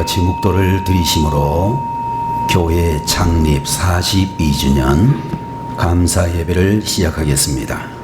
같이 묵도를 드리심으로 교회 창립 42주년 감사 예배를 시작하겠습니다.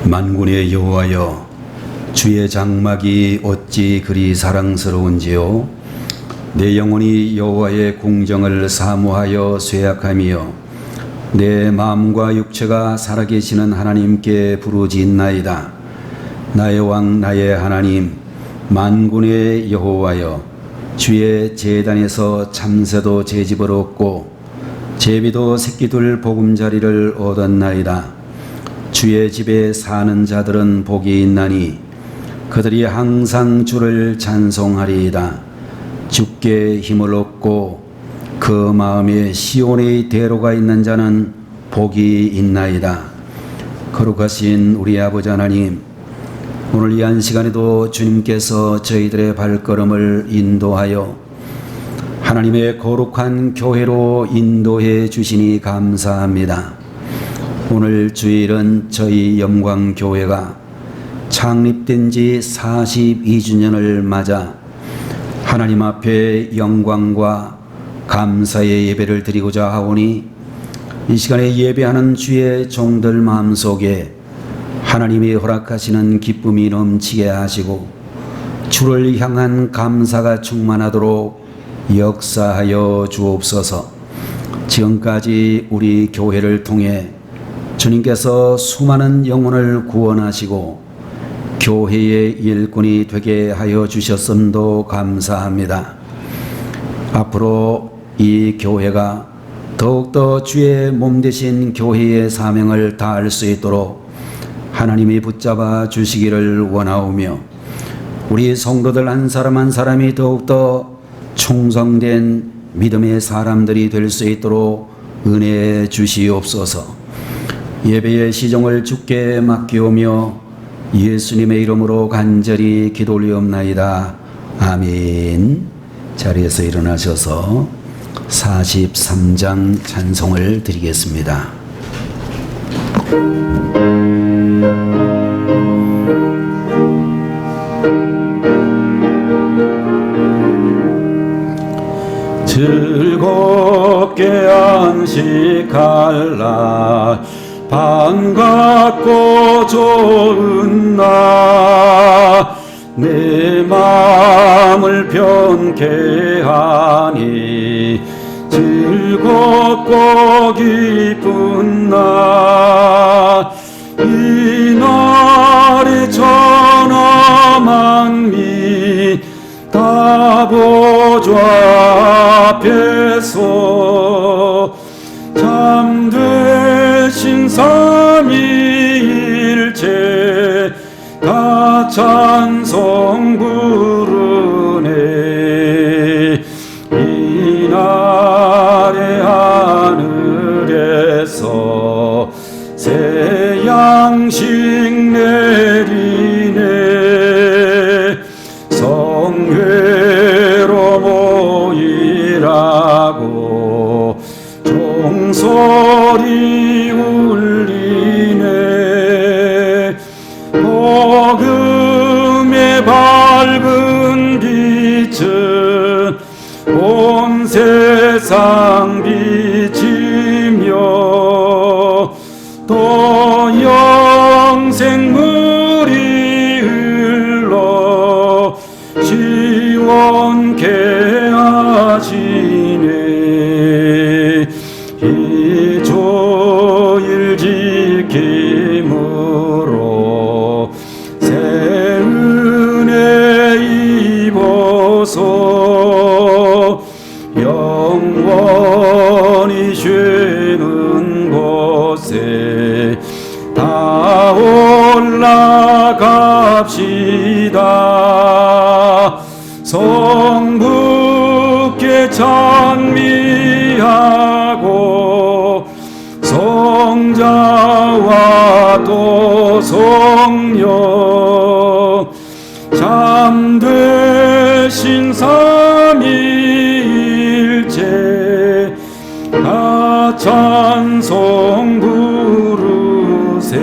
만군의 여호와여, 주의 장막이 어찌 그리 사랑스러운지요. 내 영혼이 여호와의 궁정을 사모하여 쇠약하며 내 마음과 육체가 살아계시는 하나님께 부르짖나이다. 나의 왕 나의 하나님, 만군의 여호와여, 주의 제단에서 참새도 제 집을 얻고 제비도 새끼들 보금자리를 얻었나이다. 주의 집에 사는 자들은 복이 있나니 그들이 항상 주를 찬송하리이다. 주께 힘을 얻고 그 마음에 시온의 대로가 있는 자는 복이 있나이다. 거룩하신 우리 아버지 하나님, 오늘 이 한 시간에도 주님께서 저희들의 발걸음을 인도하여 하나님의 거룩한 교회로 인도해 주시니 감사합니다. 오늘 주일은 저희 영광교회가 창립된 지 42주년을 맞아 하나님 앞에 영광과 감사의 예배를 드리고자 하오니, 이 시간에 예배하는 주의 종들 마음속에 하나님이 허락하시는 기쁨이 넘치게 하시고 주를 향한 감사가 충만하도록 역사하여 주옵소서. 지금까지 우리 교회를 통해 주님께서 수많은 영혼을 구원하시고 교회의 일꾼이 되게 하여 주셨음도 감사합니다. 앞으로 이 교회가 더욱더 주의 몸 되신 교회의 사명을 다할 수 있도록 하나님이 붙잡아 주시기를 원하오며, 우리 성도들 한 사람 한 사람이 더욱더 충성된 믿음의 사람들이 될 수 있도록 은혜해 주시옵소서. 예배의 시종을 주께 맡기오며 예수님의 이름으로 간절히 기도 올리옵나이다. 아멘. 자리에서 일어나셔서 43장 찬송을 드리겠습니다. 즐겁게 안식할 날, 반갑고 좋은 날, 내 마음을 편케 하니 즐겁고 기쁜 날, 이 날의 천하 만민 다 보좌 앞에서 참되신 삼위일체 다 찬송 부르네. 이 날의 하늘에서 새 양식 내리네. 성회로 모이라고 종소리 울리네. 복음의 밝은 빛은 온 세상 비치며 또 영생물이 흘러 시원케 하시네. 이 조일 지킴으로 새 은혜 입어서 영원히 쉬는 곳에 다 올라갑시다. 성부께 찬미하고 성자와 또 성령 참되신 삼위일체 다 찬송 부르세.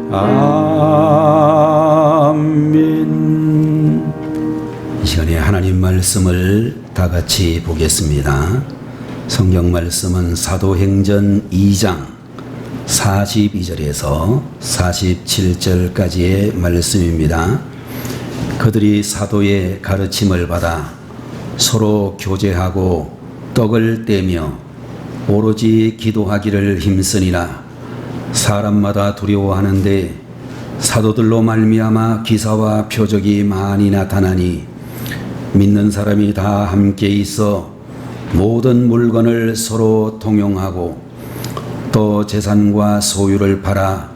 아멘. 이 시간에 하나님 말씀을 다 같이 보겠습니다. 성경 말씀은 사도행전 2장 42절에서 47절까지의 말씀입니다. 그들이 사도의 가르침을 받아 서로 교제하고 떡을 떼며 오로지 기도하기를 힘쓰니라. 사람마다 두려워하는데 사도들로 말미암아 기사와 표적이 많이 나타나니 믿는 사람이 다 함께 있어 모든 물건을 서로 통용하고 또 재산과 소유를 팔아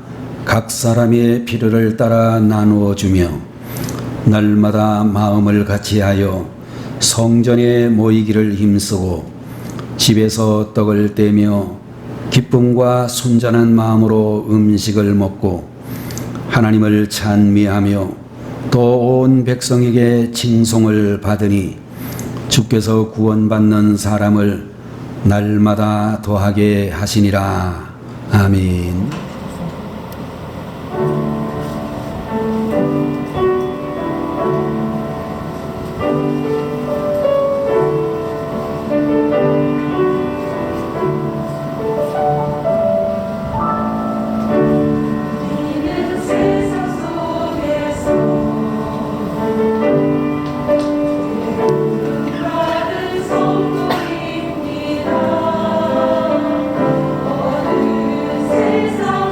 각 사람의 필요를 따라 나누어 주며 날마다 마음을 같이하여 성전에 모이기를 힘쓰고 집에서 떡을 떼며 기쁨과 순전한 마음으로 음식을 먹고 하나님을 찬미하며 또 온 백성에게 칭송을 받으니 주께서 구원받는 사람을 날마다 더하게 하시니라. 아멘. 세상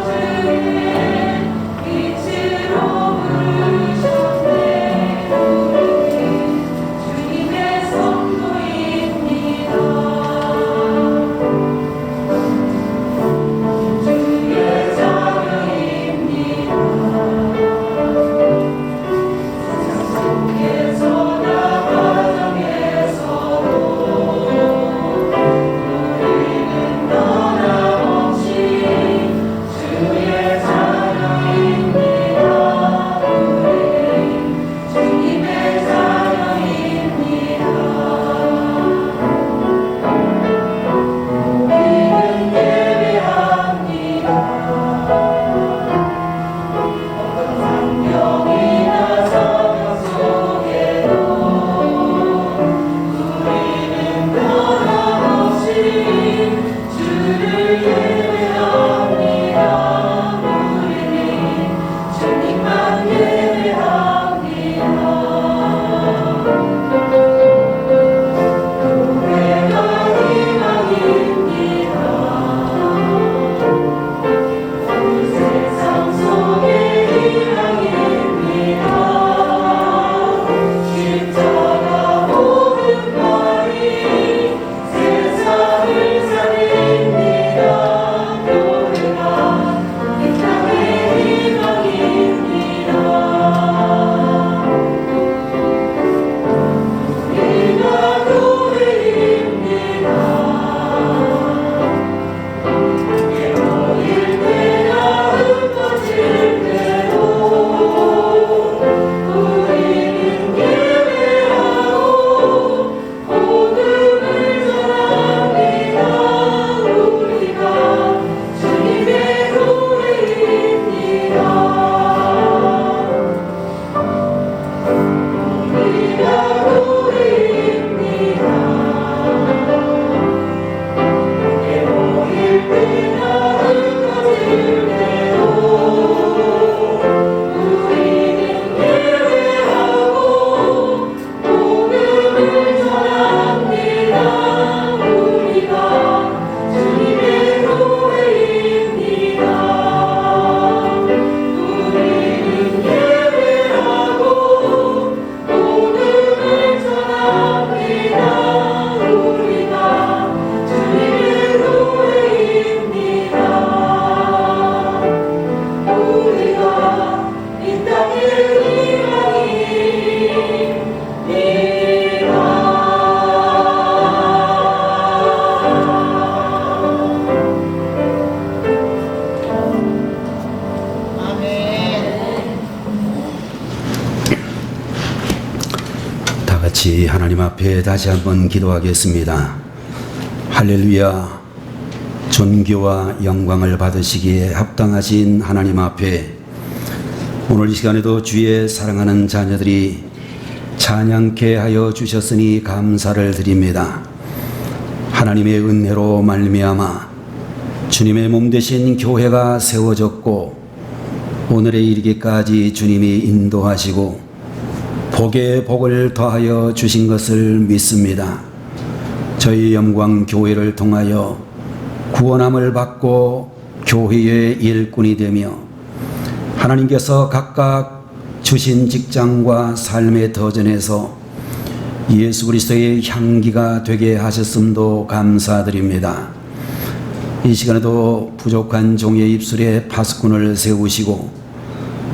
하나님 앞에 다시 한번 기도하겠습니다. 할렐루야. 존귀와 영광을 받으시기에 합당하신 하나님 앞에 오늘 이 시간에도 주의 사랑하는 자녀들이 찬양케 하여 주셨으니 감사를 드립니다. 하나님의 은혜로 말미암아 주님의 몸 되신 교회가 세워졌고 오늘에 이르기까지 주님이 인도하시고 복에 복을 더하여 주신 것을 믿습니다. 저희 영광 교회를 통하여 구원함을 받고 교회의 일꾼이 되며 하나님께서 각각 주신 직장과 삶의 터전에서 예수 그리스도의 향기가 되게 하셨음도 감사드립니다. 이 시간에도 부족한 종의 입술에 파수꾼을 세우시고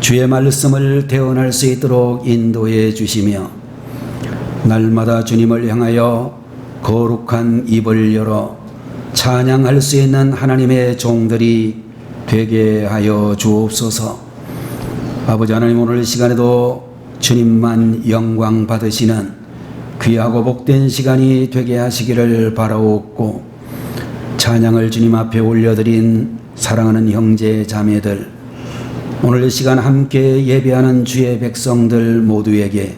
주의 말씀을 대언할 수 있도록 인도해 주시며 날마다 주님을 향하여 거룩한 입을 열어 찬양할 수 있는 하나님의 종들이 되게 하여 주옵소서. 아버지 하나님, 오늘 시간에도 주님만 영광 받으시는 귀하고 복된 시간이 되게 하시기를 바라옵고 찬양을 주님 앞에 올려드린 사랑하는 형제 자매들, 오늘 이 시간 함께 예배하는 주의 백성들 모두에게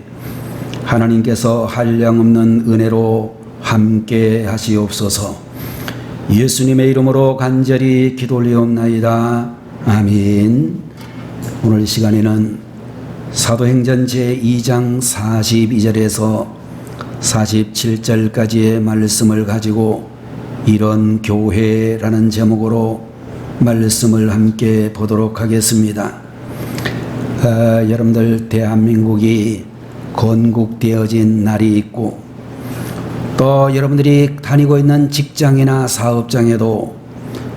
하나님께서 한량없는 은혜로 함께 하시옵소서. 예수님의 이름으로 간절히 기도 올리옵나이다. 아멘. 오늘 이 시간에는 사도행전 제2장 42절에서 47절까지의 말씀을 가지고 이런 교회라는 제목으로 말씀을 함께 보도록 하겠습니다. 여러분들, 대한민국이 건국되어진 날이 있고 또 여러분들이 다니고 있는 직장이나 사업장에도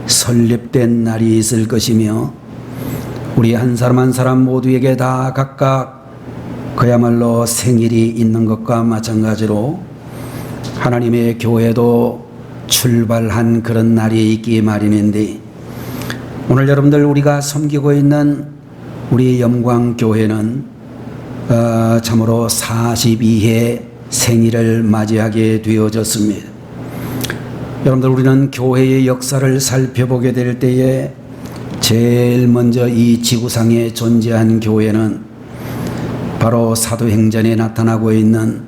설립된 날이 있을 것이며 우리 한 사람 한 사람 모두에게 다 각각 그야말로 생일이 있는 것과 마찬가지로 하나님의 교회도 출발한 그런 날이 있기 마련인데 오늘 여러분들 우리가 섬기고 있는 우리 영광교회는 참으로 42회 생일을 맞이하게 되어졌습니다. 여러분들, 우리는 교회의 역사를 살펴보게 될 때에 제일 먼저 이 지구상에 존재한 교회는 바로 사도행전에 나타나고 있는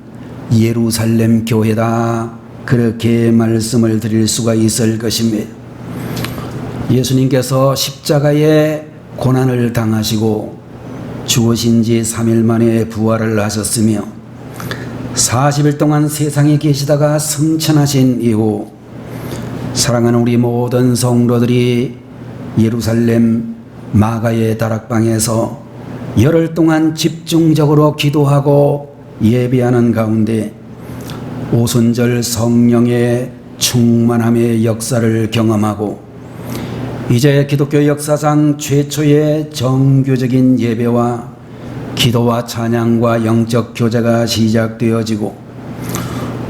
예루살렘 교회다, 그렇게 말씀을 드릴 수가 있을 것입니다. 예수님께서 십자가의 고난을 당하시고 죽으신 지 3일 만에 부활을 하셨으며 40일 동안 세상에 계시다가 승천하신 이후 사랑하는 우리 모든 성도들이 예루살렘 마가의 다락방에서 열흘 동안 집중적으로 기도하고 예배하는 가운데 오순절 성령의 충만함의 역사를 경험하고 이제 기독교 역사상 최초의 정교적인 예배와 기도와 찬양과 영적 교제가 시작되어지고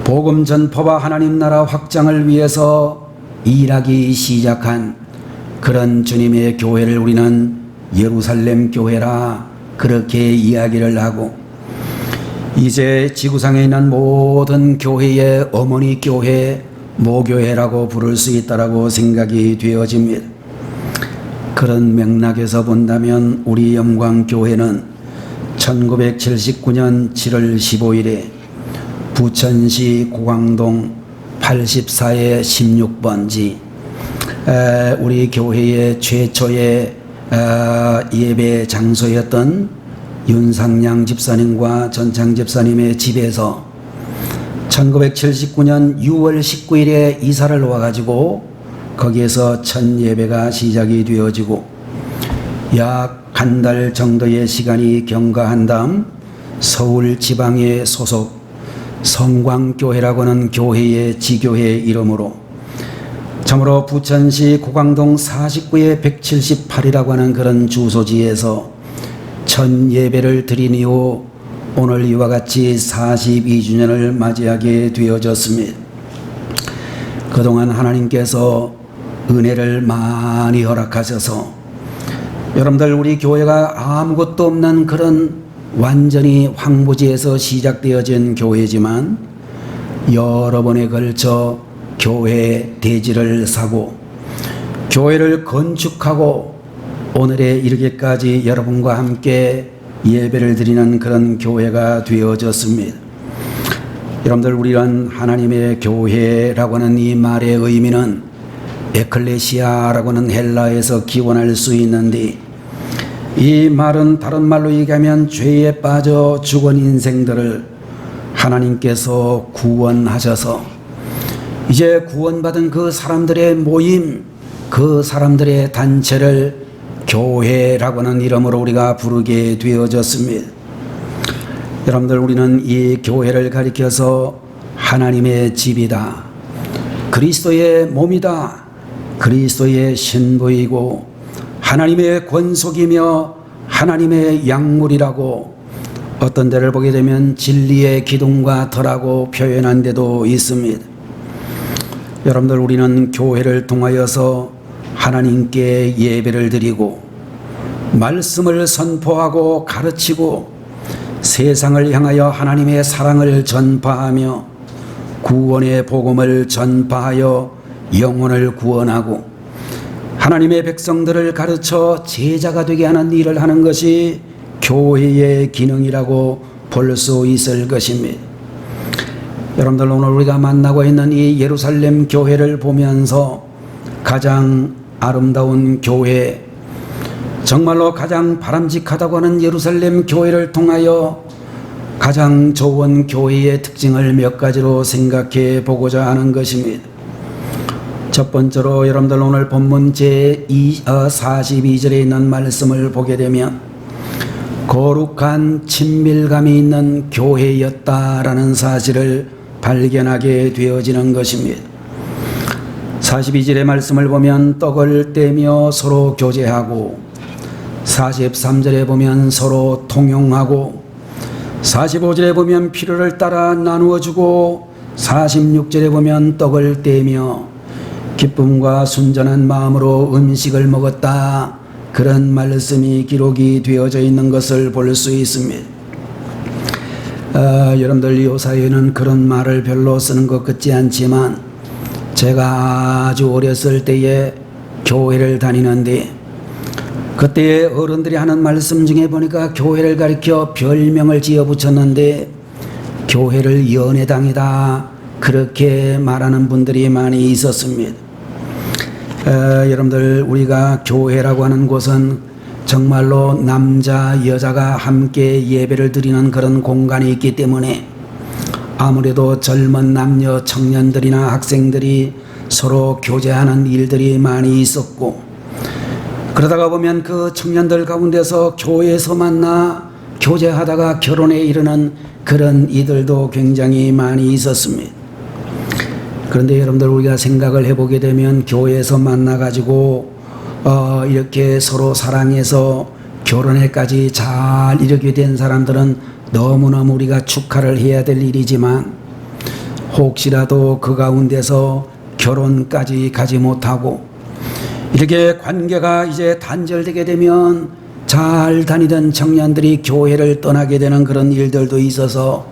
복음 전파와 하나님 나라 확장을 위해서 일하기 시작한 그런 주님의 교회를 우리는 예루살렘 교회라 그렇게 이야기를 하고 이제 지구상에 있는 모든 교회의 어머니 교회, 모교회라고 부를 수 있다라고 생각이 되어집니다. 그런 맥락에서 본다면 우리 영광교회는 1979년 7월 15일에 부천시 고강동 84의 16번지 우리 교회의 최초의 예배 장소였던 윤상양 집사님과 전창 집사님의 집에서 1979년 6월 19일에 이사를 와가지고 거기에서 첫 예배가 시작이 되어지고 약 한 달 정도의 시간이 경과한 다음 서울 지방에 소속 성광교회라고 하는 교회의 지교회 이름으로 참으로 부천시 고강동 49의 178이라고 하는 그런 주소지에서 첫 예배를 드린 이후 오늘 이와 같이 42주년을 맞이하게 되어졌습니다. 그동안 하나님께서 은혜를 많이 허락하셔서 여러분들 우리 교회가 아무것도 없는 그런 완전히 황무지에서 시작되어진 교회지만 여러 번에 걸쳐 교회 대지를 사고 교회를 건축하고 오늘에 이르기까지 여러분과 함께 예배를 드리는 그런 교회가 되어졌습니다. 여러분들, 우리는 하나님의 교회라고 하는 이 말의 의미는 에클레시아라고 하는 헬라에서 기원할 수 있는데, 이 말은 다른 말로 얘기하면 죄에 빠져 죽은 인생들을 하나님께서 구원하셔서 이제 구원받은 그 사람들의 모임, 그 사람들의 단체를 교회라고 하는 이름으로 우리가 부르게 되어졌습니다. 여러분들, 우리는 이 교회를 가리켜서 하나님의 집이다, 그리스도의 몸이다, 그리스도의 신부이고 하나님의 권속이며 하나님의 약물이라고, 어떤 데를 보게 되면 진리의 기둥과 터라고 표현한 데도 있습니다. 여러분들, 우리는 교회를 통하여서 하나님께 예배를 드리고 말씀을 선포하고 가르치고 세상을 향하여 하나님의 사랑을 전파하며 구원의 복음을 전파하여 영혼을 구원하고 하나님의 백성들을 가르쳐 제자가 되게 하는 일을 하는 것이 교회의 기능이라고 볼 수 있을 것입니다. 여러분들, 오늘 우리가 만나고 있는 이 예루살렘 교회를 보면서 가장 아름다운 교회, 정말로 가장 바람직하다고 하는 예루살렘 교회를 통하여 가장 좋은 교회의 특징을 몇 가지로 생각해 보고자 하는 것입니다. 첫 번째로 여러분들, 오늘 본문 제42절에 있는 말씀을 보게 되면 거룩한 친밀감이 있는 교회였다라는 사실을 발견하게 되어지는 것입니다. 42절의 말씀을 보면 떡을 떼며 서로 교제하고, 43절에 보면 서로 통용하고, 45절에 보면 필요를 따라 나누어주고, 46절에 보면 떡을 떼며 기쁨과 순전한 마음으로 음식을 먹었다, 그런 말씀이 기록이 되어져 있는 것을 볼 수 있습니다. 여러분들, 요사이는 그런 말을 별로 쓰는 것 같지 않지만 제가 아주 어렸을 때에 교회를 다니는데 그때 어른들이 하는 말씀 중에 보니까 교회를 가리켜 별명을 지어 붙였는데 교회를 연회당이다, 그렇게 말하는 분들이 많이 있었습니다. 여러분들, 우리가 교회라고 하는 곳은 정말로 남자 여자가 함께 예배를 드리는 그런 공간이 있기 때문에 아무래도 젊은 남녀 청년들이나 학생들이 서로 교제하는 일들이 많이 있었고, 그러다가 보면 그 청년들 가운데서 교회에서 만나 교제하다가 결혼에 이르는 그런 이들도 굉장히 많이 있었습니다. 그런데 여러분들, 우리가 생각을 해보게 되면 교회에서 만나가지고 이렇게 서로 사랑해서 결혼에까지 잘 이르게 된 사람들은 너무너무 우리가 축하를 해야 될 일이지만, 혹시라도 그 가운데서 결혼까지 가지 못하고 이렇게 관계가 이제 단절되게 되면 잘 다니던 청년들이 교회를 떠나게 되는 그런 일들도 있어서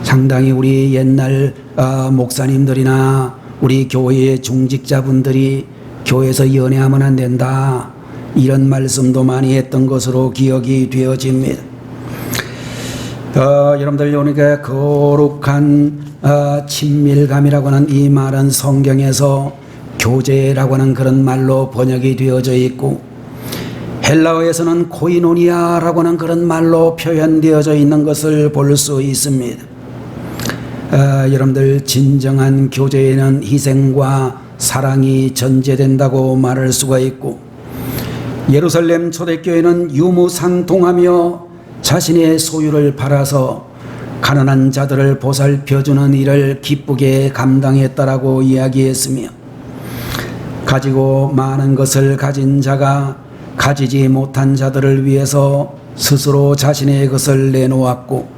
상당히 우리 옛날 목사님들이나 우리 교회의 중직자분들이 교회에서 연애하면 안 된다, 이런 말씀도 많이 했던 것으로 기억이 되어집니다. 여러분들, 그러니까 거룩한 친밀감이라고 하는 이 말은 성경에서 교제라고 하는 그런 말로 번역이 되어져 있고, 헬라어에서는 코이노니아라고 하는 그런 말로 표현되어져 있는 것을 볼 수 있습니다. 여러분들, 진정한 교제에는 희생과 사랑이 전제된다고 말할 수가 있고, 예루살렘 초대교회는 유무상통하며 자신의 소유를 팔아서 가난한 자들을 보살펴주는 일을 기쁘게 감당했다라고 이야기했으며, 가지고 많은 것을 가진 자가 가지지 못한 자들을 위해서 스스로 자신의 것을 내놓았고,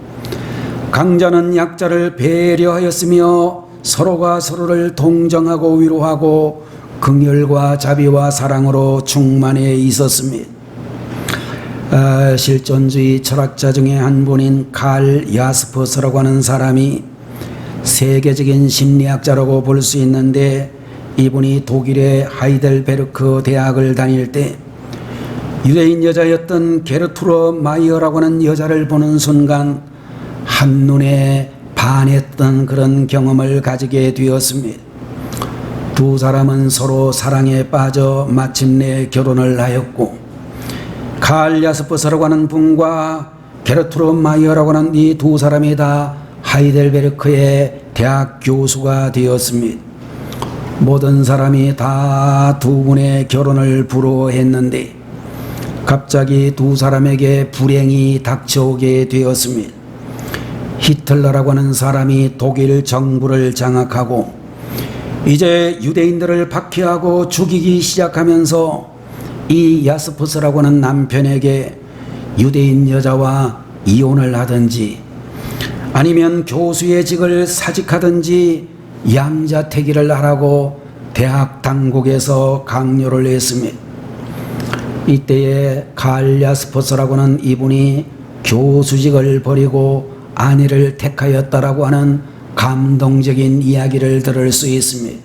강자는 약자를 배려하였으며 서로가 서로를 동정하고 위로하고 긍휼과 자비와 사랑으로 충만해 있었습니다. 실존주의 철학자 중에 한 분인 칼 야스퍼스라고 하는 사람이 세계적인 심리학자라고 볼 수 있는데, 이분이 독일의 하이델베르크 대학을 다닐 때 유대인 여자였던 게르트루드 마이어라고 하는 여자를 보는 순간 한눈에 반했던 그런 경험을 가지게 되었습니다. 두 사람은 서로 사랑에 빠져 마침내 결혼을 하였고, 칼 야스퍼스라고 하는 분과 게르트루드 마이어라고 하는 이 두 사람이 다 하이델베르크의 대학 교수가 되었습니다. 모든 사람이 다 두 분의 결혼을 부러워했는데 갑자기 두 사람에게 불행이 닥쳐오게 되었습니다. 히틀러라고 하는 사람이 독일 정부를 장악하고 이제 유대인들을 박해하고 죽이기 시작하면서 이 야스퍼스라고 하는 남편에게 유대인 여자와 이혼을 하든지 아니면 교수의 직을 사직하든지 양자택일을 하라고 대학 당국에서 강요를 했습니다. 이때에 칼 야스퍼스라고는 이분이 교수직을 버리고 아내를 택하였다라고 하는 감동적인 이야기를 들을 수 있습니다.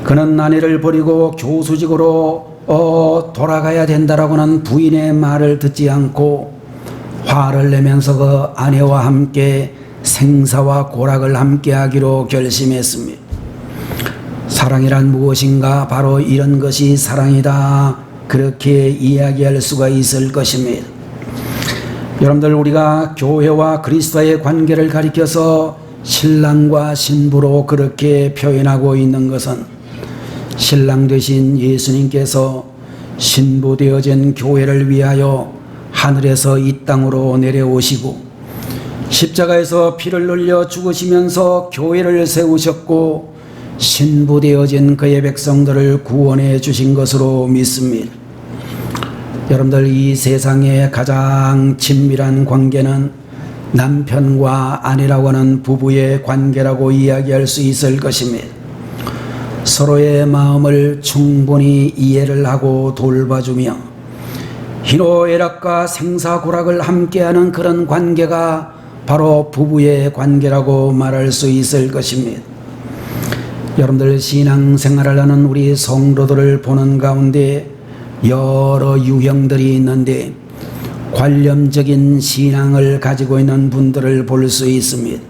그는 아내를 버리고 교수직으로 돌아가야 된다라고는 부인의 말을 듣지 않고 화를 내면서 그 아내와 함께 생사와 고락을 함께하기로 결심했습니다. 사랑이란 무엇인가? 바로 이런 것이 사랑이다. 그렇게 이야기할 수가 있을 것입니다. 여러분들, 우리가 교회와 그리스도의 관계를 가리켜서 신랑과 신부로 그렇게 표현하고 있는 것은 신랑 되신 예수님께서 신부 되어진 교회를 위하여 하늘에서 이 땅으로 내려오시고 십자가에서 피를 흘려 죽으시면서 교회를 세우셨고 신부 되어진 그의 백성들을 구원해 주신 것으로 믿습니다. 여러분들, 이 세상의 가장 친밀한 관계는 남편과 아내라고 하는 부부의 관계라고 이야기할 수 있을 것입니다. 서로의 마음을 충분히 이해를 하고 돌봐주며 희노애락과 생사고락을 함께하는 그런 관계가 바로 부부의 관계라고 말할 수 있을 것입니다. 여러분들, 신앙생활을 하는 우리 성도들을 보는 가운데 여러 유형들이 있는데 관념적인 신앙을 가지고 있는 분들을 볼 수 있습니다.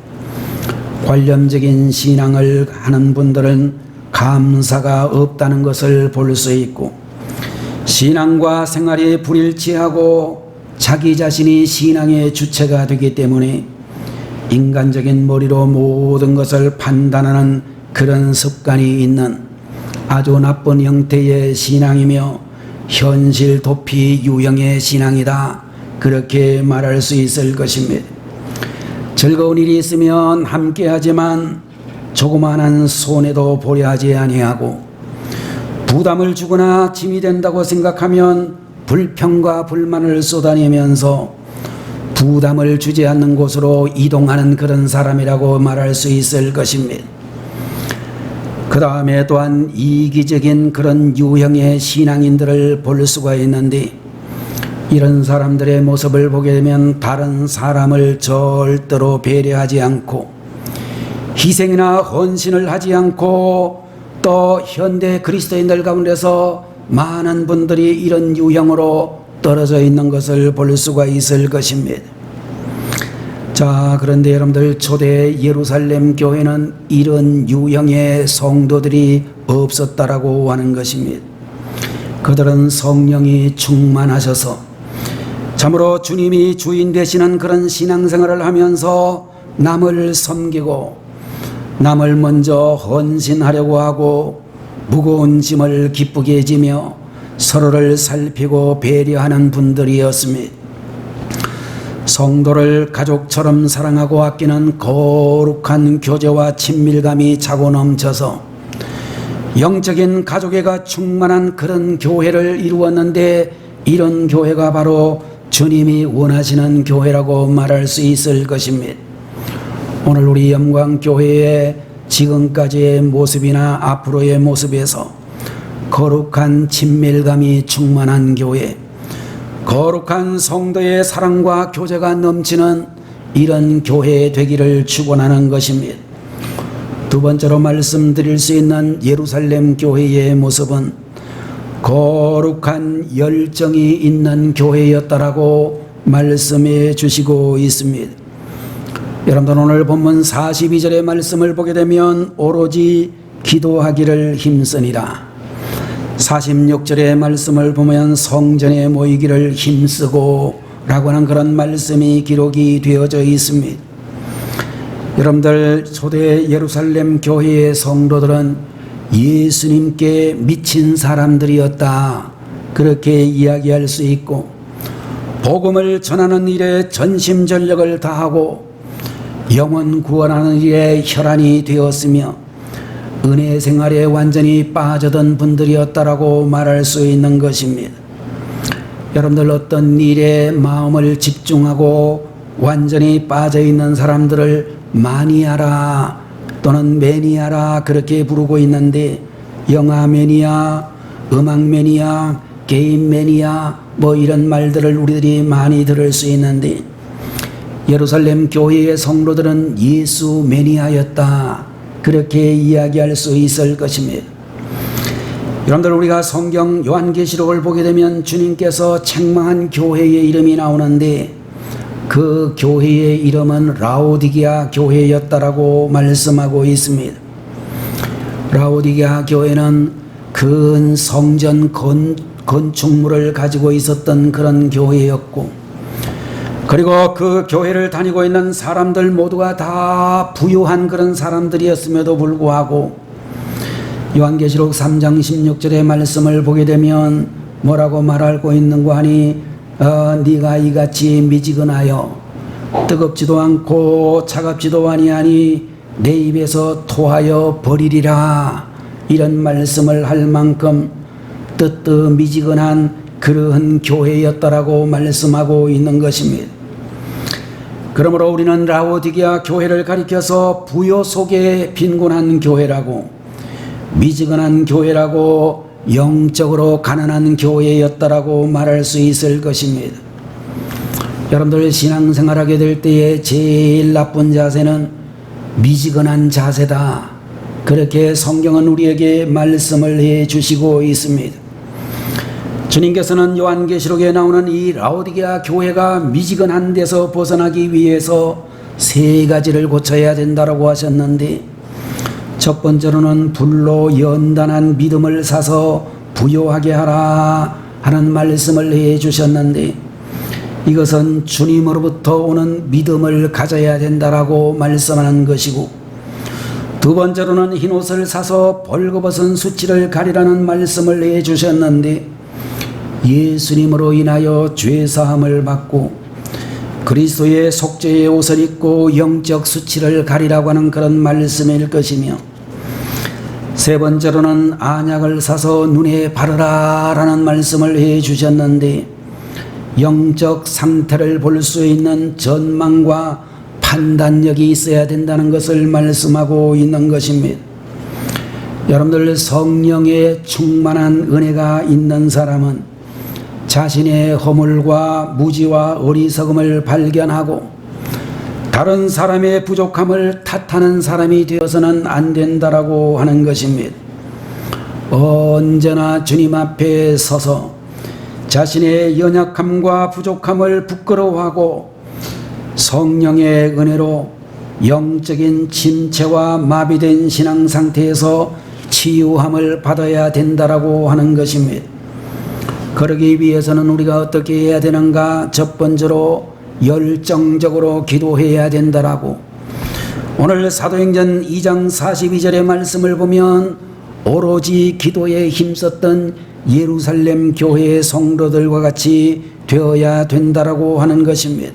관념적인 신앙을 하는 분들은 감사가 없다는 것을 볼 수 있고, 신앙과 생활이 불일치하고 자기 자신이 신앙의 주체가 되기 때문에 인간적인 머리로 모든 것을 판단하는 그런 습관이 있는 아주 나쁜 형태의 신앙이며 현실 도피 유형의 신앙이다. 그렇게 말할 수 있을 것입니다. 즐거운 일이 있으면 함께하지만 조그마한 손해도 보려하지 아니하고, 부담을 주거나 짐이 된다고 생각하면 불평과 불만을 쏟아내면서 부담을 주지 않는 곳으로 이동하는 그런 사람이라고 말할 수 있을 것입니다. 그 다음에 또한 이기적인 그런 유형의 신앙인들을 볼 수가 있는데, 이런 사람들의 모습을 보게 되면 다른 사람을 절대로 배려하지 않고 희생이나 헌신을 하지 않고, 또 현대 그리스도인들 가운데서 많은 분들이 이런 유형으로 떨어져 있는 것을 볼 수가 있을 것입니다. 자, 그런데 여러분들, 초대 예루살렘 교회는 이런 유형의 성도들이 없었다라고 하는 것입니다. 그들은 성령이 충만하셔서 참으로 주님이 주인 되시는 그런 신앙생활을 하면서 남을 섬기고 남을 먼저 헌신하려고 하고 무거운 짐을 기쁘게 지며 서로를 살피고 배려하는 분들이었습니다. 성도를 가족처럼 사랑하고 아끼는 거룩한 교제와 친밀감이 차고 넘쳐서 영적인 가족애가 충만한 그런 교회를 이루었는데, 이런 교회가 바로 주님이 원하시는 교회라고 말할 수 있을 것입니다. 오늘 우리 영광교회의 지금까지의 모습이나 앞으로의 모습에서 거룩한 친밀감이 충만한 교회, 거룩한 성도의 사랑과 교제가 넘치는 이런 교회 되기를 축원하는 것입니다. 두 번째로 말씀드릴 수 있는 예루살렘 교회의 모습은 거룩한 열정이 있는 교회였다라고 말씀해 주시고 있습니다. 여러분들 오늘 본문 42절의 말씀을 보게 되면 오로지 기도하기를 힘쓰니라. 46절의 말씀을 보면 성전에 모이기를 힘쓰고 라고 하는 그런 말씀이 기록이 되어져 있습니다. 여러분들 초대 예루살렘 교회의 성도들은 예수님께 미친 사람들이었다, 그렇게 이야기할 수 있고, 복음을 전하는 일에 전심전력을 다하고 영혼 구원하는 일에 혈안이 되었으며 은혜 생활에 완전히 빠져든 분들이었다라고 말할 수 있는 것입니다. 여러분들 어떤 일에 마음을 집중하고 완전히 빠져있는 사람들을 마니아라 또는 매니아라 그렇게 부르고 있는데, 영화 매니아, 음악 매니아, 게임 매니아 뭐 이런 말들을 우리들이 많이 들을 수 있는데, 예루살렘 교회의 성도들은 예수 매니아였다, 그렇게 이야기할 수 있을 것입니다. 여러분들 우리가 성경 요한계시록을 보게 되면 주님께서 책망한 교회의 이름이 나오는데 그 교회의 이름은 라오디게아 교회였다라고 말씀하고 있습니다. 라오디게아 교회는 큰 성전 건축물을 가지고 있었던 그런 교회였고, 그리고 그 교회를 다니고 있는 사람들 모두가 다 부유한 그런 사람들이었음에도 불구하고 요한계시록 3장 16절의 말씀을 보게 되면 뭐라고 말하고 있는고 하니, 네가 이같이 미지근하여 뜨겁지도 않고 차갑지도 아니하니 내 입에서 토하여 버리리라, 이런 말씀을 할 만큼 뜨뜻미지근한 그러한 교회였다라고 말씀하고 있는 것입니다. 그러므로 우리는 라오디게아 교회를 가리켜서 부요 속에 빈곤한 교회라고, 미지근한 교회라고, 영적으로 가난한 교회였다라고 말할 수 있을 것입니다. 여러분들 신앙생활하게 될 때에 제일 나쁜 자세는 미지근한 자세다, 그렇게 성경은 우리에게 말씀을 해 주시고 있습니다. 주님께서는 요한계시록에 나오는 이 라오디게아 교회가 미지근한 데서 벗어나기 위해서 세 가지를 고쳐야 된다고 하셨는데, 첫 번째로는 불로 연단한 믿음을 사서 부요하게 하라 하는 말씀을 해 주셨는데, 이것은 주님으로부터 오는 믿음을 가져야 된다라고 말씀하는 것이고, 두 번째로는 흰옷을 사서 벌거벗은 수치를 가리라는 말씀을 해 주셨는데, 예수님으로 인하여 죄사함을 받고 그리스도의 속죄의 옷을 입고 영적 수치를 가리라고 하는 그런 말씀일 것이며, 세 번째로는 안약을 사서 눈에 바르라 라는 말씀을 해 주셨는데, 영적 상태를 볼 수 있는 전망과 판단력이 있어야 된다는 것을 말씀하고 있는 것입니다. 여러분들 성령의 충만한 은혜가 있는 사람은 자신의 허물과 무지와 어리석음을 발견하고 다른 사람의 부족함을 탓하는 사람이 되어서는 안 된다라고 하는 것입니다. 언제나 주님 앞에 서서 자신의 연약함과 부족함을 부끄러워하고 성령의 은혜로 영적인 침체와 마비된 신앙 상태에서 치유함을 받아야 된다라고 하는 것입니다. 그러기 위해서는 우리가 어떻게 해야 되는가? 첫 번째로 열정적으로 기도해야 된다라고, 오늘 사도행전 2장 42절의 말씀을 보면 오로지 기도에 힘썼던 예루살렘 교회의 성도들과 같이 되어야 된다라고 하는 것입니다.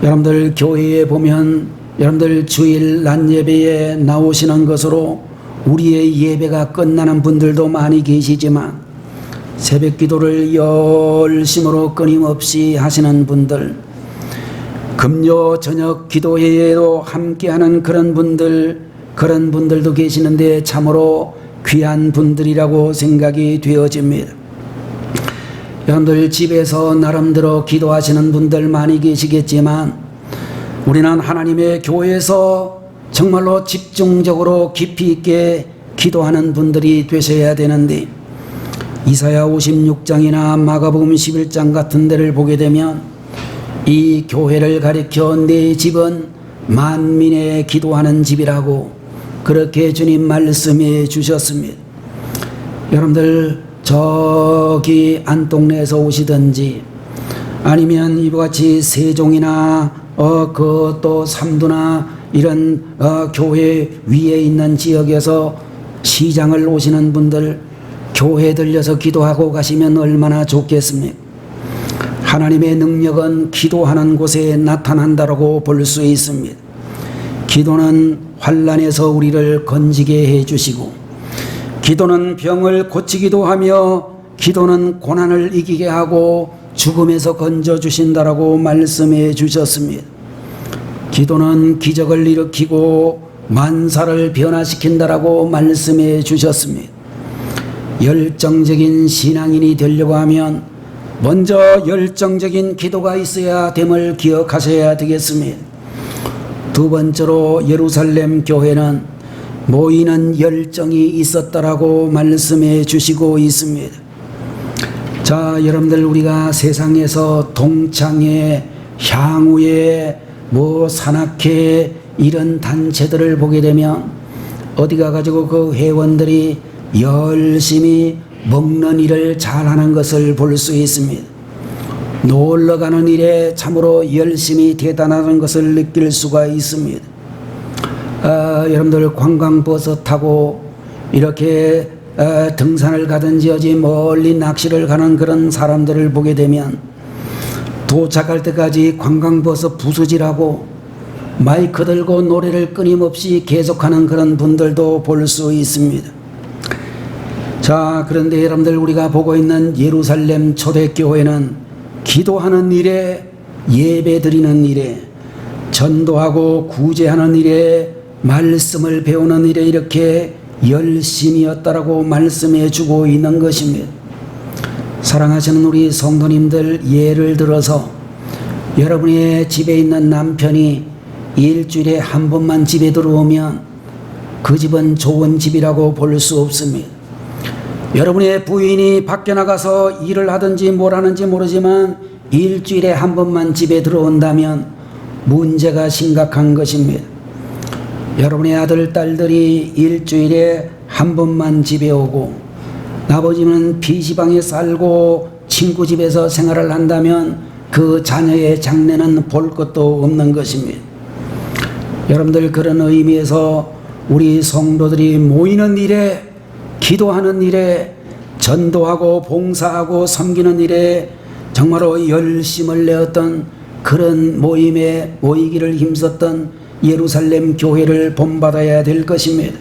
여러분들 교회에 보면 여러분들 주일 낮 예배에 나오시는 것으로 우리의 예배가 끝나는 분들도 많이 계시지만, 새벽 기도를 열심으로 끊임없이 하시는 분들, 금요 저녁 기도회에도 함께하는 그런 분들도 계시는데 참으로 귀한 분들이라고 생각이 되어집니다. 여러분들 집에서 나름대로 기도하시는 분들 많이 계시겠지만 우리는 하나님의 교회에서 정말로 집중적으로 깊이 있게 기도하는 분들이 되셔야 되는데, 이사야 56장이나 마가복음 11장 같은 데를 보게 되면 이 교회를 가리켜 내 집은 만민의 기도하는 집이라고 그렇게 주님 말씀해 주셨습니다. 여러분들 저기 안동네에서 오시든지 아니면 이와 같이 세종이나 또 삼두나 이런 교회 위에 있는 지역에서 시장을 오시는 분들 교회 들려서 기도하고 가시면 얼마나 좋겠습니까? 하나님의 능력은 기도하는 곳에 나타난다고 볼 수 있습니다. 기도는 환난에서 우리를 건지게 해주시고, 기도는 병을 고치기도 하며, 기도는 고난을 이기게 하고 죽음에서 건져주신다라고 말씀해 주셨습니다. 기도는 기적을 일으키고 만사를 변화시킨다라고 말씀해 주셨습니다. 열정적인 신앙인이 되려고 하면 먼저 열정적인 기도가 있어야 됨을 기억하셔야 되겠습니다. 두 번째로 예루살렘 교회는 모이는 열정이 있었다라고 말씀해 주시고 있습니다. 자, 여러분들 우리가 세상에서 동창회, 향후회, 산악회 이런 단체들을 보게 되면 어디 가가지고 그 회원들이 열심히 먹는 일을 잘하는 것을 볼 수 있습니다. 놀러 가는 일에 참으로 열심히 대단하는 것을 느낄 수가 있습니다. 여러분들 관광버스 타고 이렇게 등산을 가든지 어디 멀리 낚시를 가는 그런 사람들을 보게 되면 도착할 때까지 관광버스 부수질하고 마이크 들고 노래를 끊임없이 계속하는 그런 분들도 볼 수 있습니다. 자, 그런데 여러분들 우리가 보고 있는 예루살렘 초대교회는 기도하는 일에, 예배 드리는 일에, 전도하고 구제하는 일에, 말씀을 배우는 일에 이렇게 열심이었다라고 말씀해 주고 있는 것입니다. 사랑하시는 우리 성도님들, 예를 들어서 여러분의 집에 있는 남편이 일주일에 한 번만 집에 들어오면 그 집은 좋은 집이라고 볼 수 없습니다. 여러분의 부인이 밖에 나가서 일을 하든지 뭘 하는지 모르지만 일주일에 한 번만 집에 들어온다면 문제가 심각한 것입니다. 여러분의 아들, 딸들이 일주일에 한 번만 집에 오고 아버지는 PC방에 살고 친구 집에서 생활을 한다면 그 자녀의 장래는 볼 것도 없는 것입니다. 여러분들, 그런 의미에서 우리 성도들이 모이는 일에, 기도하는 일에, 전도하고 봉사하고 섬기는 일에 정말로 열심을 내었던 그런 모임에 모이기를 힘썼던 예루살렘 교회를 본받아야 될 것입니다.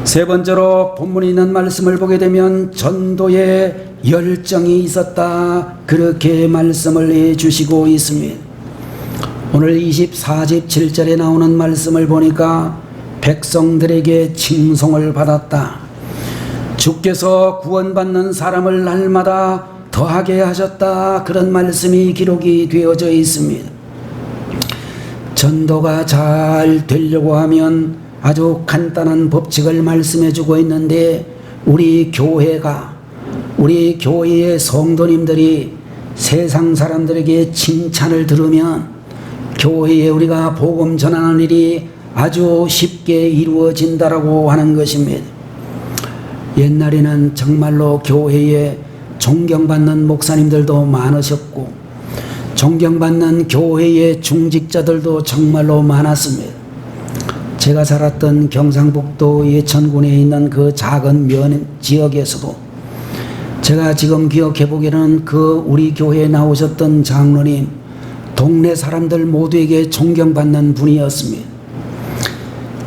세 번째로 본문에 있는 말씀을 보게 되면 전도에 열정이 있었다, 그렇게 말씀을 해주시고 있습니다. 오늘 24집 7절에 나오는 말씀을 보니까 백성들에게 칭송을 받았다, 주께서 구원받는 사람을 날마다 더하게 하셨다, 그런 말씀이 기록이 되어져 있습니다. 전도가 잘 되려고 하면 아주 간단한 법칙을 말씀해 주고 있는데, 우리 교회가, 우리 교회의 성도님들이 세상 사람들에게 칭찬을 들으면 교회에 우리가 복음 전하는 일이 아주 쉽게 이루어진다라고 하는 것입니다. 옛날에는 정말로 교회에 존경받는 목사님들도 많으셨고 존경받는 교회의 중직자들도 정말로 많았습니다. 제가 살았던 경상북도 예천군에 있는 그 작은 면 지역에서도 제가 지금 기억해 보기에는 그 우리 교회에 나오셨던 장로님, 동네 사람들 모두에게 존경받는 분이었습니다.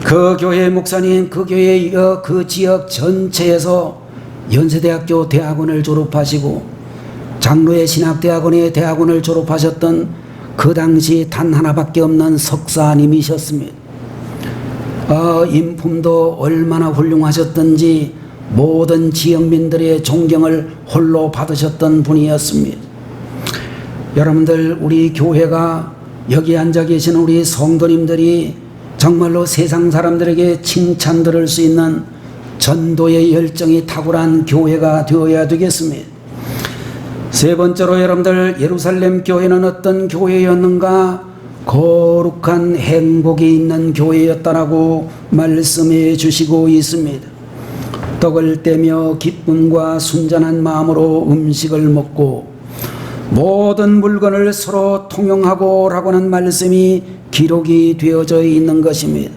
그 교회 목사님, 그 교회 그 지역 전체에서 연세대학교 대학원을 졸업하시고 장로의 신학대학원의 대학원을 졸업하셨던 그 당시 단 하나밖에 없는 석사님이셨습니다. 인품도 얼마나 훌륭하셨던지 모든 지역민들의 존경을 홀로 받으셨던 분이었습니다. 여러분들, 우리 교회가 여기 앉아 계신 우리 성도님들이 정말로 세상 사람들에게 칭찬 들을 수 있는 전도의 열정이 탁월한 교회가 되어야 되겠습니다. 세 번째로 여러분들, 예루살렘 교회는 어떤 교회였는가? 거룩한 행복이 있는 교회였다라고 말씀해 주시고 있습니다. 떡을 떼며 기쁨과 순전한 마음으로 음식을 먹고 모든 물건을 서로 통용하고 라고 하는 말씀이 기록이 되어져 있는 것입니다.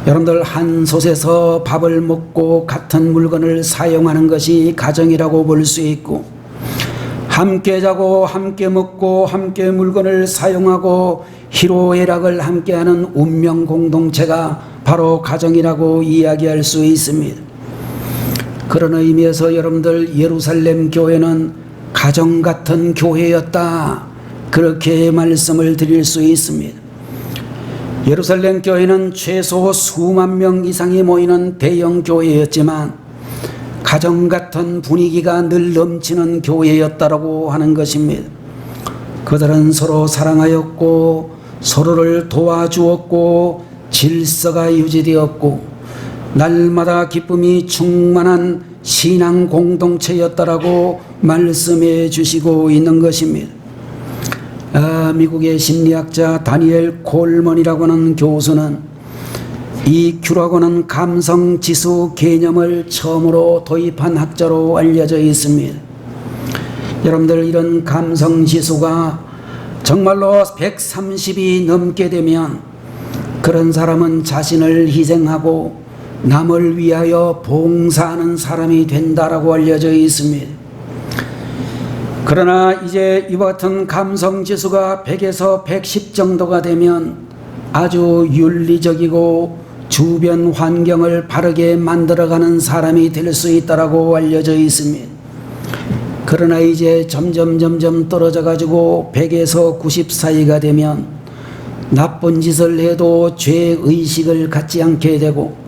여러분들, 한 솥에서 밥을 먹고 같은 물건을 사용하는 것이 가정이라고 볼 수 있고, 함께 자고 함께 먹고 함께 물건을 사용하고 희로애락을 함께하는 운명 공동체가 바로 가정이라고 이야기할 수 있습니다. 그런 의미에서 여러분들, 예루살렘 교회는 가정 같은 교회였다, 그렇게 말씀을 드릴 수 있습니다. 예루살렘 교회는 최소 수만 명 이상이 모이는 대형 교회였지만 가정 같은 분위기가 늘 넘치는 교회였다라고 하는 것입니다. 그들은 서로 사랑하였고 서로를 도와주었고 질서가 유지되었고 날마다 기쁨이 충만한 신앙 공동체였다라고 말씀해 주시고 있는 것입니다. 미국의 심리학자 다니엘 콜먼이라고 하는 교수는 EQ라고 하는 감성지수 개념을 처음으로 도입한 학자로 알려져 있습니다. 여러분들, 이런 감성지수가 정말로 130이 넘게 되면 그런 사람은 자신을 희생하고 남을 위하여 봉사하는 사람이 된다라고 알려져 있습니다. 그러나 이제 이와 같은 감성지수가 100에서 110 정도가 되면 아주 윤리적이고 주변 환경을 바르게 만들어가는 사람이 될 수 있다라고 알려져 있습니다. 그러나 이제 점점 떨어져 가지고 100에서 90 사이가 되면 나쁜 짓을 해도 죄의식을 갖지 않게 되고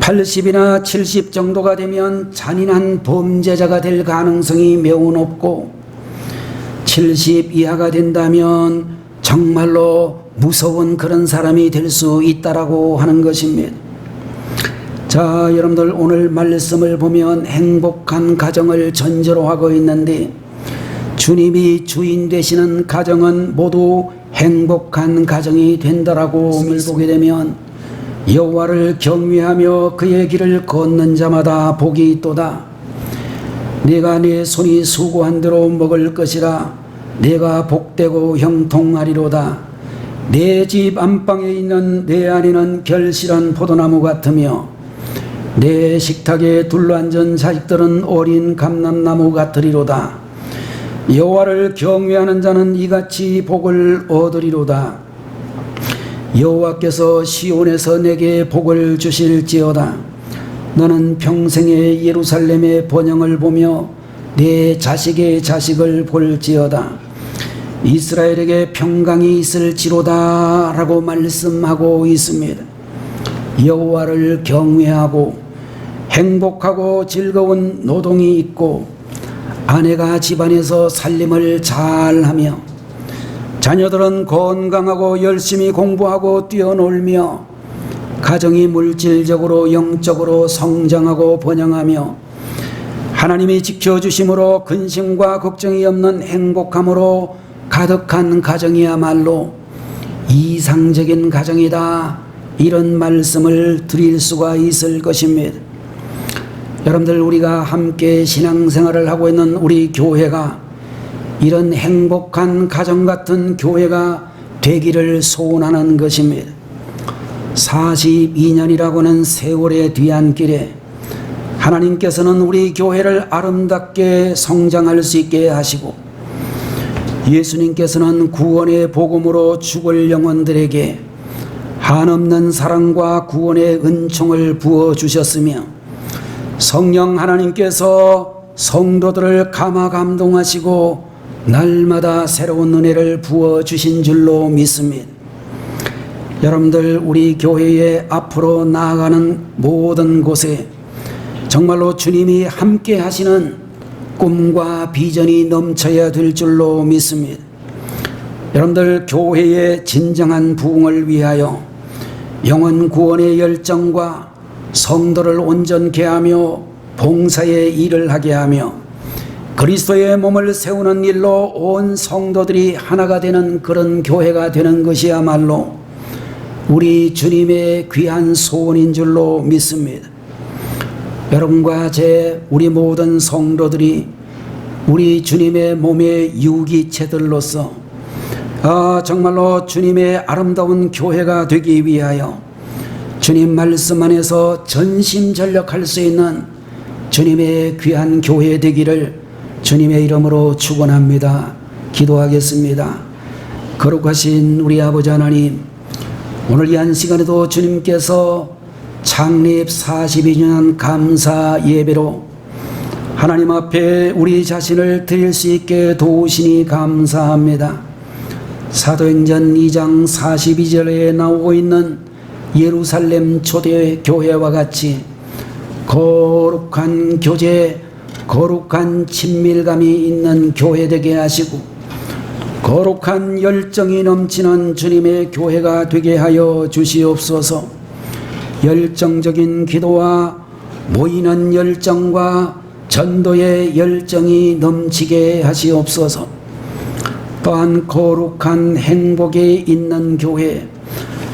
80이나 70 정도가 되면 잔인한 범죄자가 될 가능성이 매우 높고 70 이하가 된다면 정말로 무서운 그런 사람이 될 수 있다라고 하는 것입니다. 자, 여러분들, 오늘 말씀을 보면 행복한 가정을 전제로 하고 있는데 주님이 주인 되시는 가정은 모두 행복한 가정이 된다라고 보게 되면 여호와를 경외하며 그의 길을 걷는 자마다 복이 있도다. 내가 내 손이 수고한 대로 먹을 것이라. 내가 복되고 형통하리로다. 내 집 안방에 있는 내 안에는 결실한 포도나무 같으며 내 식탁에 둘러앉은 자식들은 어린 감람나무 같으리로다. 여호와를 경외하는 자는 이같이 복을 얻으리로다. 여호와께서 시온에서 내게 복을 주실지어다. 너는 평생에 예루살렘의 번영을 보며 내 자식의 자식을 볼지어다. 이스라엘에게 평강이 있을지로다 라고 말씀하고 있습니다. 여호와를 경외하고 행복하고 즐거운 노동이 있고 아내가 집안에서 살림을 잘하며 자녀들은 건강하고 열심히 공부하고 뛰어놀며 가정이 물질적으로 영적으로 성장하고 번영하며 하나님이 지켜주심으로 근심과 걱정이 없는 행복함으로 가득한 가정이야말로 이상적인 가정이다, 이런 말씀을 드릴 수가 있을 것입니다. 여러분들, 우리가 함께 신앙생활을 하고 있는 우리 교회가 이런 행복한 가정 같은 교회가 되기를 소원하는 것입니다. 42년이라고 하는 세월의 뒤안길에 하나님께서는 우리 교회를 아름답게 성장할 수 있게 하시고 예수님께서는 구원의 복음으로 죽을 영혼들에게 한없는 사랑과 구원의 은총을 부어주셨으며 성령 하나님께서 성도들을 감화 감동하시고 날마다 새로운 은혜를 부어주신 줄로 믿습니다. 여러분들, 우리 교회의 앞으로 나아가는 모든 곳에 정말로 주님이 함께 하시는 꿈과 비전이 넘쳐야 될 줄로 믿습니다. 여러분들, 교회의 진정한 부흥을 위하여 영혼 구원의 열정과 성도를 온전케 하며 봉사의 일을 하게 하며 그리스도의 몸을 세우는 일로 온 성도들이 하나가 되는 그런 교회가 되는 것이야말로 우리 주님의 귀한 소원인 줄로 믿습니다. 여러분과 우리 모든 성도들이 우리 주님의 몸의 유기체들로서 정말로 주님의 아름다운 교회가 되기 위하여 주님 말씀 안에서 전심전력할 수 있는 주님의 귀한 교회 되기를 주님의 이름으로 축원합니다. 기도하겠습니다. 거룩하신 우리 아버지 하나님, 오늘 이 한 시간에도 주님께서 창립 42주년 감사 예배로 하나님 앞에 우리 자신을 드릴 수 있게 도우시니 감사합니다. 사도행전 2장 42절에 나오고 있는 예루살렘 초대교회와 같이 거룩한 교제, 거룩한 친밀감이 있는 교회 되게 하시고 거룩한 열정이 넘치는 주님의 교회가 되게 하여 주시옵소서. 열정적인 기도와 모이는 열정과 전도의 열정이 넘치게 하시옵소서. 또한 거룩한 행복이 있는 교회,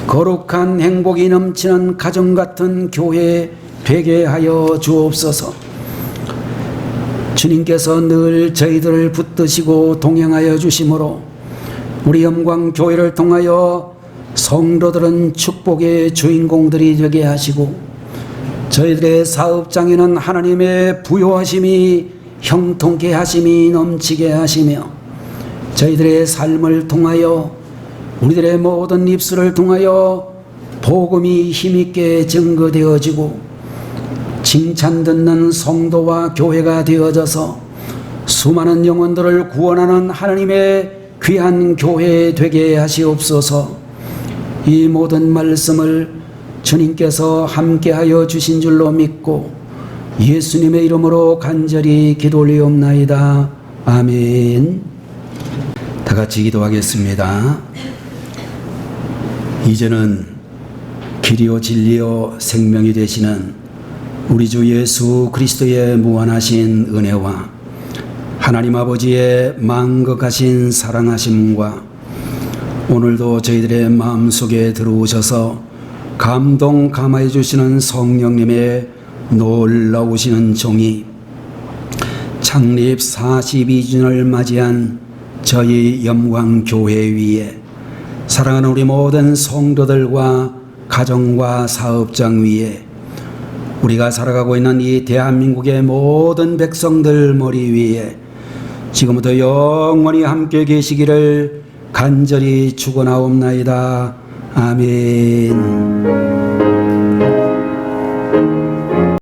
거룩한 행복이 넘치는 가정 같은 교회 되게 하여 주옵소서. 주님께서 늘 저희들을 붙드시고 동행하여 주심으로 우리 영광교회를 통하여 성도들은 축복의 주인공들이 되게 하시고 저희들의 사업장에는 하나님의 부요하심이 형통케 하심이 넘치게 하시며 저희들의 삶을 통하여 우리들의 모든 입술을 통하여 복음이 힘있게 증거되어지고 칭찬 듣는 성도와 교회가 되어져서 수많은 영혼들을 구원하는 하나님의 귀한 교회 되게 하시옵소서. 이 모든 말씀을 주님께서 함께하여 주신 줄로 믿고 예수님의 이름으로 간절히 기도 올리옵나이다. 아멘. 다 같이 기도하겠습니다. 이제는 길이요 진리요 생명이 되시는 우리 주 예수 그리스도의 무한하신 은혜와 하나님 아버지의 만극하신 사랑하심과 오늘도 저희들의 마음속에 들어오셔서 감동 감화해 주시는 성령님의 놀라우시는 종이 창립 42주년을 맞이한 저희 영광교회 위에 사랑하는 우리 모든 성도들과 가정과 사업장 위에 우리가 살아가고 있는 이 대한민국의 모든 백성들 머리 위에 지금부터 영원히 함께 계시기를 간절히 축원하옵나이다. 아멘.